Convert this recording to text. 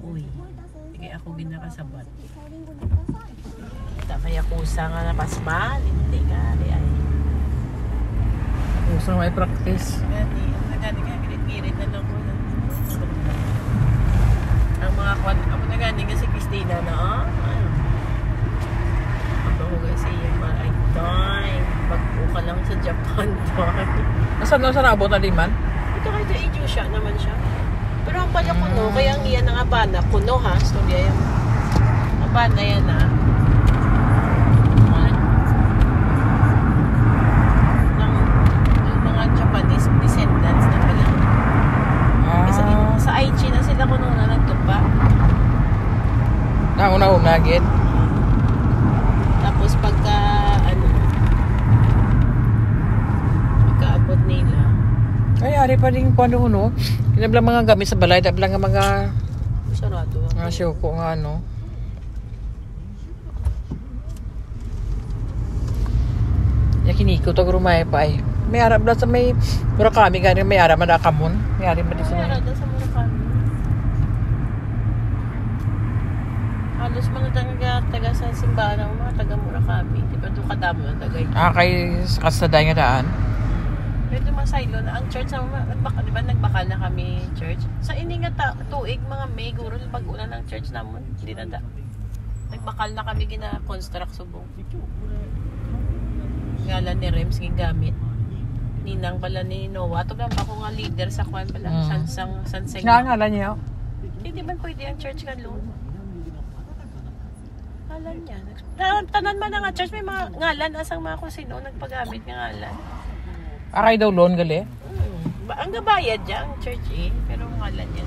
Uy, kaya ako ginakasabat. Kaya kusa nga na pasmal, hindi nga, ay. Kusa may practice. Gani, girit-girit na lang ko. Ang mga kwan, ako na gani nga si Christina na, ako guys, yung mga ay time, pagpo ka lang sa Japan time. Nasaan na sa Rabo na liman? Ito kahit i-Ju siya naman siya. Pero ang pala kuno, kaya ang iyan ng Abana, kuno ha, storya yan. Abana yan ha. Yung mga Japanese descendants na pala. Kasi sa Aichi na sila kuno na nagtupa. Nauna-una, git. Tapos pagka, pagkaabot nila. Ay, ari pa rin kung ano. Kinablang mga gamit sa balay, dablang nga mga Sarado. mga syoko nga ano. Yakiniko to grumay pa ay. May arap na sa may Murakami gani may arap na kamon. May arap na di sa Mayroon doon sa Murakami. Halos mga taga sa simbahan ng mga taga Murakami. Di ba doon kadamo ang tagay? Kay kasaday nga daan. Pero masaylo na ang church na di ba nagbakal na kami church? Sa ini nga tuig mga May guro pag-una ng church namon. Hindi na nagbakal na kami gina-construct subong. Ngalan ni Rems gigamit. Ninang pala ni Noah. Ito lang ako nga leader sa kwan pala. Sanseng. Nga ngalan niya. Hindi man pwede ang church ka loan. Ngalan niya. Tanan man nga church may mga ngalan asang mga kung sino nagpagamit ng ngalan. Akay daw loan gali. Ang gabayad niya ang church pero ngalan niya.